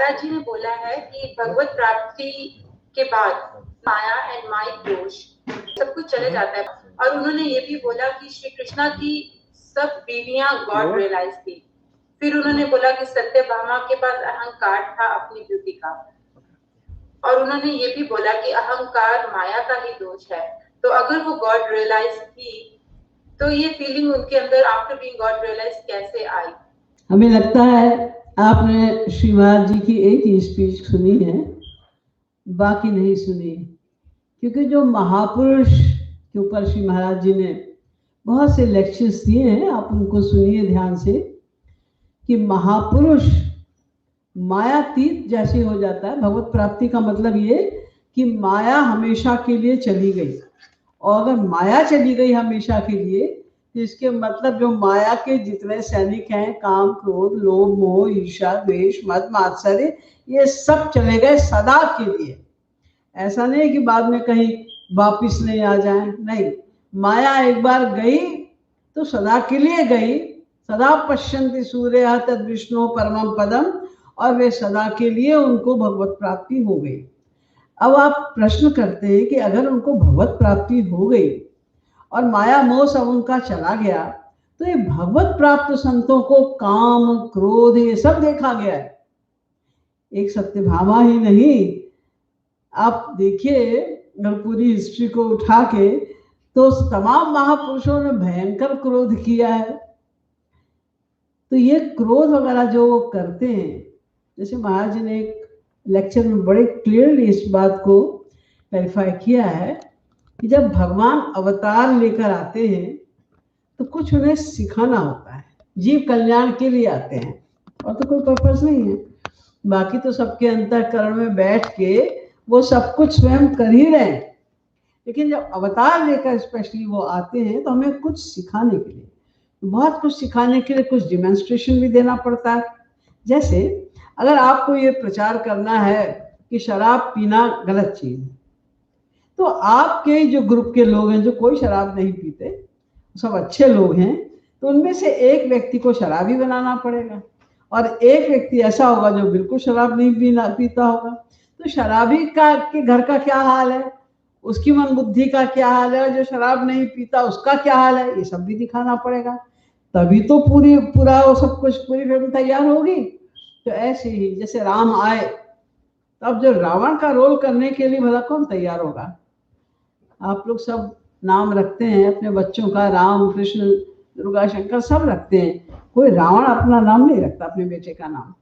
महाराज जी ने बोला है कि भगवत प्राप्ति के बाद माया एंड माई दोष सब कुछ चले जाता है। और उन्होंने ये भी बोला कि श्री कृष्णा की सब बीवियां गॉड रियलाइज थी। फिर उन्होंने बोला कि सत्यभामा के पास अहंकार था अपनी ब्यूटी का। और उन्होंने ये भी बोला कि अहंकार माया का ही दोष है। तो अगर वो गॉड रियलाइज थी तो ये फीलिंग उनके अंदर आफ्टर बीइंग गॉड रियलाइज कैसे आई? हमें लगता है आपने श्री महाराज जी की एक ही स्पीच सुनी है, बाकी नहीं सुनी, क्योंकि जो महापुरुष के ऊपर श्री महाराज जी ने बहुत से लेक्चर्स दिए हैं, आप उनको सुनिए ध्यान से, कि महापुरुष मायातीत जैसे हो जाता है। भगवत प्राप्ति का मतलब ये कि माया हमेशा के लिए चली गई, और अगर माया चली गई हमेशा के लिए तो इसके मतलब जो माया के जितने सैनिक हैं, काम, क्रोध, लोभ, मोह, ईर्ष्या, द्वेष, मद, मात्सर्य, ये सब चले गए सदा के लिए। ऐसा नहीं कि बाद में कहीं वापिस नहीं आ जाए, नहीं, माया एक बार गई तो सदा के लिए गई। सदा पश्यन्ति सूर्यः तद् विष्णु परमं पदम, और वे सदा के लिए उनको भगवत प्राप्ति हो गई। अब आप प्रश्न करते हैं कि अगर उनको भगवत प्राप्ति हो गई और माया मोह सब उनका चला गया, तो ये भगवत प्राप्त संतों को काम, क्रोध, ये सब देखा गया है। एक सत्यभामा ही नहीं, आप देखिए अगर पूरी हिस्ट्री को उठा के, तो तमाम महापुरुषों ने भयंकर क्रोध किया है। तो ये क्रोध वगैरह जो वो करते हैं, जैसे महाराज जी ने एक लेक्चर में बड़े क्लियरली इस बात को क्लैरिफाई किया है कि जब भगवान अवतार लेकर आते हैं तो कुछ उन्हें सिखाना होता है, जीव कल्याण के लिए आते हैं, और तो कोई पर्पस नहीं है। बाकी तो सबके अंतःकरण में बैठ के वो सब कुछ स्वयं कर ही रहे हैं, लेकिन जब अवतार लेकर स्पेशली वो आते हैं तो हमें कुछ सिखाने के लिए, बहुत कुछ सिखाने के लिए कुछ डिमॉन्स्ट्रेशन भी देना पड़ता है। जैसे अगर आपको ये प्रचार करना है कि शराब पीना गलत चीज है, तो आपके जो ग्रुप के लोग हैं जो कोई शराब नहीं पीते, सब अच्छे लोग हैं, तो उनमें से एक व्यक्ति को शराबी बनाना पड़ेगा, और एक व्यक्ति ऐसा होगा जो बिल्कुल शराब नहीं पीता होगा। तो शराबी का के घर का क्या हाल है, उसकी मन बुद्धि का क्या हाल है, जो शराब नहीं पीता उसका क्या हाल है, ये सब भी दिखाना पड़ेगा। तभी तो पूरा वो सब कुछ पूरी फिल्म तैयार होगी। तो ऐसे ही जैसे राम आए, तब जो रावण का रोल करने के लिए भला कौन तैयार होगा? आप लोग सब नाम रखते हैं अपने बच्चों का, राम, कृष्ण, दुर्गा, शंकर सब रखते हैं, कोई रावण अपना नाम नहीं रखता, अपने बेटे का नाम।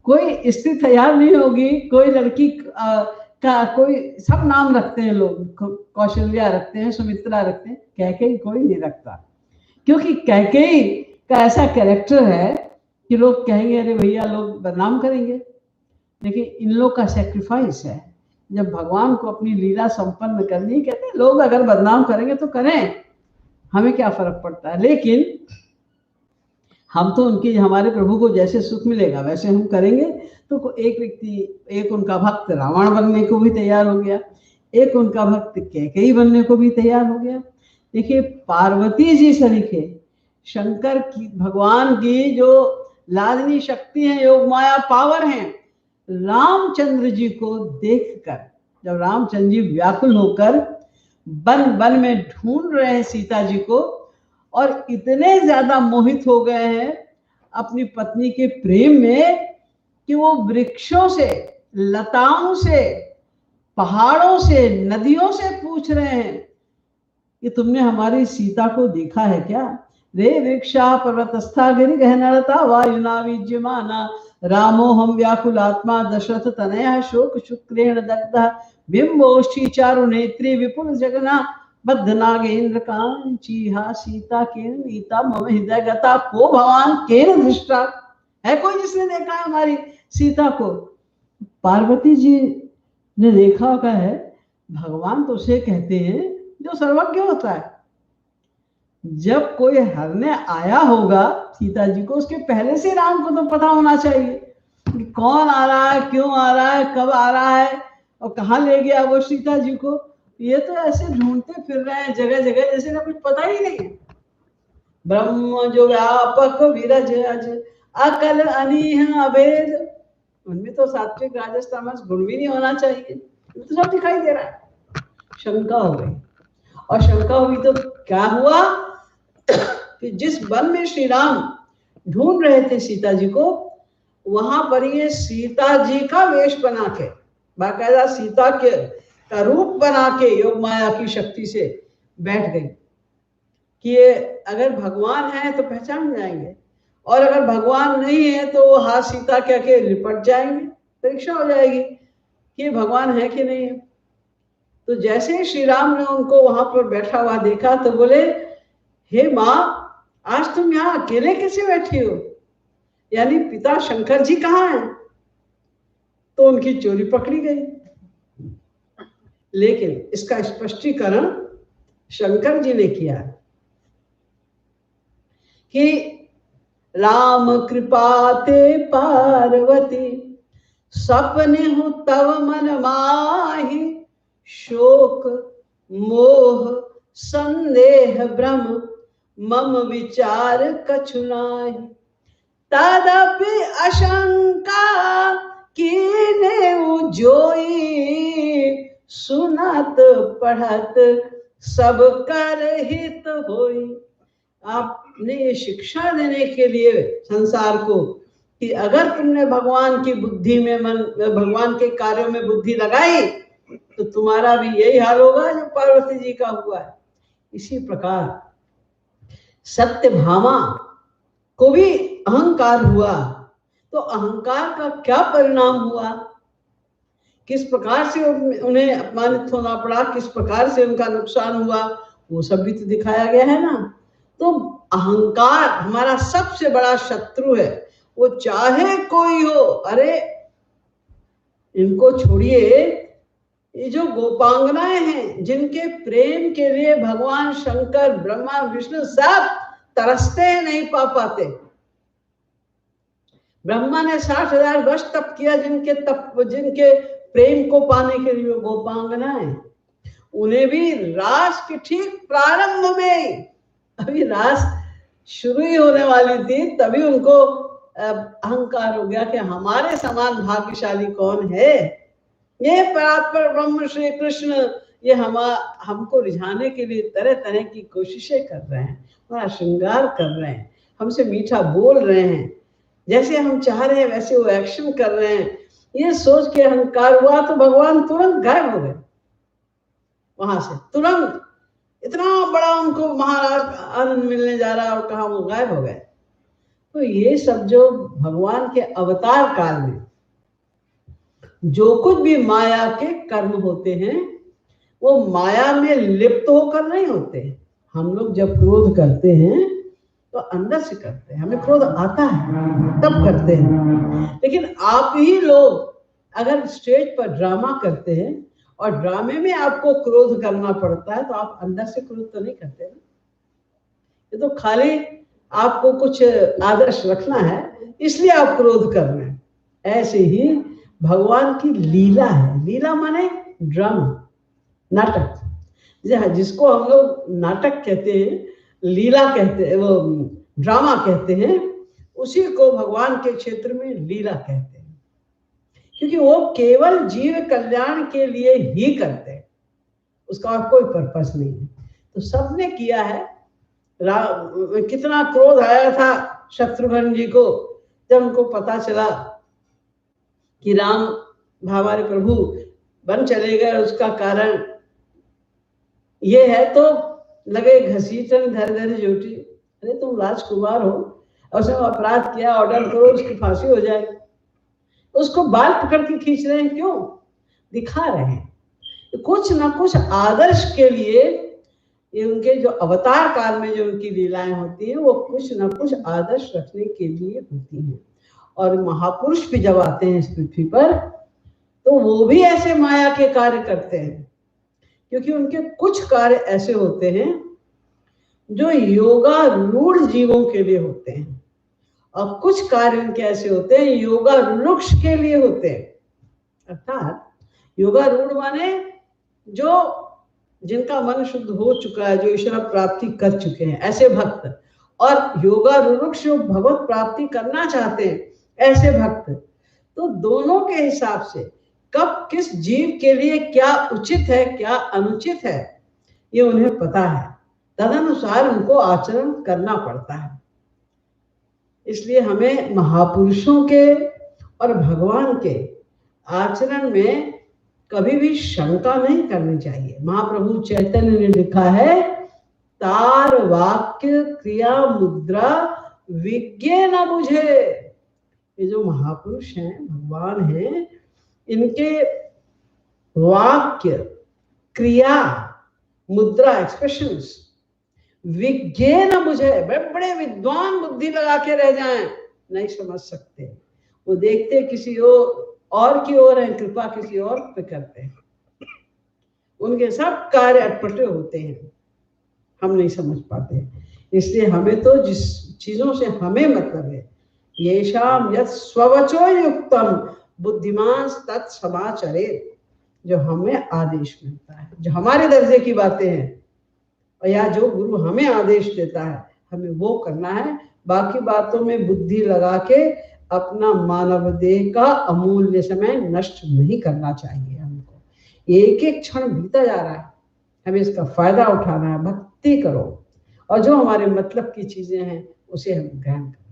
कोई स्त्री तैयार नहीं होगी, कोई लड़की का कोई, सब नाम रखते हैं लोग, कौशल्या रखते हैं, सुमित्रा रखते हैं, कैकेयी कोई नहीं रखता, क्योंकि कैकेयी का ऐसा कैरेक्टर है कि लोग कहेंगे अरे भैया, लोग बदनाम करेंगे। लेकिन इन लोग का सेक्रीफाइस है, जब भगवान को अपनी लीला संपन्न करनी, कहते हैं लोग अगर बदनाम करेंगे तो करें, हमें क्या फर्क पड़ता है, लेकिन हम तो उनकी, हमारे प्रभु को जैसे सुख मिलेगा वैसे हम करेंगे। तो एक व्यक्ति, एक उनका भक्त रावण बनने को भी तैयार हो गया, एक उनका भक्त कैकेयी बनने को भी तैयार हो गया। देखिए पार्वती जी सरीखे शंकर की, भगवान की जो लादनी शक्ति है, योग माया पावर है, रामचंद्र जी को देखकर, जब रामचंद्र जी व्याकुल होकर वन में ढूंढ रहे हैं सीता जी को, और इतने ज्यादा मोहित हो गए हैं अपनी पत्नी के प्रेम में कि वो वृक्षों से, लताओं से, पहाड़ों से, नदियों से पूछ रहे हैं कि तुमने हमारी सीता को देखा है क्या? रे वृक्षा पर्वतस्था गिरि गहनलता वायुना विज्यमाना रामो हम व्याकुलात्मा दशरथ तनया शोक शुक्रेण दग्धः बिंबोष्ठी चारु नेत्री विपुल जगना बद्ध नागेन्द्र कांचीहा सीता केन नीता मम हृदय गता को भगवान केन दृष्टा। है कोई जिसने देखा है हमारी सीता को? पार्वती जी ने देखा होगा है। भगवान तो उसे कहते हैं जो सर्वज्ञ होता है। जब कोई हरने आया होगा सीता जी को, उसके पहले से राम को तो पता होना चाहिए कि कौन आ रहा है, क्यों आ रहा है, कब आ रहा है और कहाँ ले गया वो सीता जी को। ये तो ऐसे ढूंढते फिर रहे हैं जगह जगह, जैसे ना कुछ पता ही नहीं है। ब्रह्म जो व्यापक विरज अज अकल अनीह अभेद, उनमें तो सात्विक राजस तामस गुण भी नहीं होना चाहिए, तो सब दिखाई दे रहा है। शंका हो गई, और शंका हुई तो क्या हुआ कि जिस वन में श्री राम ढूंढ रहे थे सीता जी को, वहां पर ये सीता जी का वेश बना के, बाकायदा सीता के का रूप बना के योग माया की शक्ति से बैठ गई कि ये अगर भगवान है तो पहचान जाएंगे, और अगर भगवान नहीं है तो वो हाथ सीता कह के लिपट जाएंगे, परीक्षा हो जाएगी कि भगवान है कि नहीं है। तो जैसे ही श्री राम ने उनको वहां पर बैठा हुआ देखा तो बोले, हे माँ, आज तुम यहाँ अकेले कैसे बैठी हो, यानी पिता शंकर जी कहाँ हैं? तो उनकी चोरी पकड़ी गई। लेकिन इसका स्पष्टीकरण शंकर जी ने किया कि राम कृपा ते पार्वती, सपने हूँ तव मन माही, शोक मोह संदेह भ्रम मम विचार कछु नाहि, तदपि आशंका कीने जोई, सुनत पढ़त सब कर हित होई। आपने ये शिक्षा देने के लिए संसार को कि अगर तुमने भगवान की बुद्धि में मन, भगवान के कार्यों में बुद्धि लगाई तो तुम्हारा भी यही हाल होगा जो पार्वती जी का हुआ है। इसी प्रकार सत्यभामा को भी अहंकार हुआ, तो अहंकार का क्या परिणाम हुआ, किस प्रकार से उन्हें अपमानित होना पड़ा, किस प्रकार से उनका नुकसान हुआ, वो सब भी तो दिखाया गया है ना। तो अहंकार हमारा सबसे बड़ा शत्रु है, वो चाहे कोई हो। अरे इनको छोड़िए, ये जो गोपांगनाएं हैं जिनके प्रेम के लिए भगवान शंकर ब्रह्मा विष्णु सब तरसते हैं, नहीं पा पाते। ब्रह्मा ने 60,000 वर्ष तप किया जिनके प्रेम को पाने के लिए। गोपांगनाएं, उन्हें भी रास के ठीक प्रारंभ में, अभी रास शुरू ही होने वाली थी, तभी उनको अहंकार हो गया कि हमारे समान भाग्यशाली कौन है। ये परात्पर ब्रह्म श्री कृष्ण ये हमको रिझाने के लिए तरह तरह की कोशिशें कर रहे हैं, हमारा श्रृंगार कर रहे हैं, हमसे मीठा बोल रहे हैं, जैसे हम चाह रहे हैं वैसे वो एक्शन कर रहे हैं। ये सोच के अहंकार हुआ तो भगवान तुरंत गायब हो गए वहां से, तुरंत। इतना बड़ा उनको महाराज आनंद मिलने जा रहा और कहा वो गायब हो गए। तो ये सब जो भगवान के अवतार काल में जो कुछ भी माया के कर्म होते हैं वो माया में लिप्त होकर नहीं होते। हम लोग जब क्रोध करते हैं तो अंदर से करते हैं, हमें क्रोध आता है तब करते हैं। लेकिन आप ही लोग अगर स्टेज पर ड्रामा करते हैं और ड्रामे में आपको क्रोध करना पड़ता है तो आप अंदर से क्रोध तो नहीं करते ना। ये तो खाली आपको कुछ आदर्श रखना है इसलिए आप क्रोध कर रहे हैं। ऐसे ही भगवान की लीला है। लीला माने ड्रामा, नाटक, जिसको हम लोग नाटक कहते हैं, लीला कहते हैं, वो ड्रामा कहते हैं, उसी को भगवान के क्षेत्र में लीला कहते हैं, क्योंकि वो केवल जीव कल्याण के लिए ही करते हैं, उसका और कोई पर्पस नहीं है। तो सबने किया है। कितना क्रोध आया था शत्रुघ्न जी को जब उनको पता चला कि राम हमारे प्रभु वन चले गए, उसका कारण ये है, तो लगे घसीटन धर धर जोटी। अरे तुम राजकुमार हो और उसने अपराध किया, ऑर्डर करो उसकी फांसी हो जाए। उसको बाल पकड़ के खींच रहे हैं, क्यों? दिखा रहे हैं कुछ ना कुछ आदर्श के लिए। ये उनके जो अवतार काल में जो उनकी लीलाएं होती हैं वो कुछ ना कुछ आदर्श रखने के लिए होती हैं। और महापुरुष भी जब आते हैं इस पृथ्वी पर तो वो भी ऐसे माया के कार्य करते हैं, क्योंकि उनके कुछ कार्य ऐसे होते हैं जो योगारूढ़ जीवों के लिए होते हैं और कुछ कार्य उनके ऐसे होते हैं योगारूढ़ के लिए होते हैं। अर्थात योगारूढ़ माने जो जिनका मन शुद्ध हो चुका है, जो ईश्वर प्राप्ति कर चुके हैं, ऐसे भक्त। और योगारूढ़ जो भगवत प्राप्ति करना चाहते हैं, ऐसे भक्त। तो दोनों के हिसाब से कब किस जीव के लिए क्या उचित है क्या अनुचित है ये उन्हें पता है, तदनुसार उनको आचरण करना पड़ता है। इसलिए हमें महापुरुषों के और भगवान के आचरण में कभी भी शंका नहीं करनी चाहिए। महाप्रभु चैतन्य ने लिखा है, तार वाक्य क्रिया मुद्रा विज्ञे न बुझे। ये जो महापुरुष हैं, भगवान हैं, इनके वाक्य क्रिया मुद्रा एक्सप्रेशंस विज्ञे न बुझे, बड़े विद्वान बुद्धि लगा के रह जाएं, नहीं समझ सकते। वो देखते किसी और की ओर है, कृपा किसी और पे करते हैं, उनके सब कार्य अटपटे होते हैं, हम नहीं समझ पाते। इसलिए हमें तो जिस चीजों से हमें मतलब है, येषाम यत् स्ववचो युक्तम बुद्धिमान तत्समाचरे, जो हमें आदेश मिलता है, जो हमारे दर्जे की बातें हैं, या जो गुरु हमें आदेश देता है, हमें वो करना है। बाकी बातों में बुद्धि लगा के अपना मानव देह का अमूल्य समय नष्ट नहीं करना चाहिए। हमको एक एक क्षण बीता जा रहा है, हमें इसका फायदा उठाना है। भक्ति करो और जो हमारे मतलब की चीजें हैं उसे हम ग्रहण करें।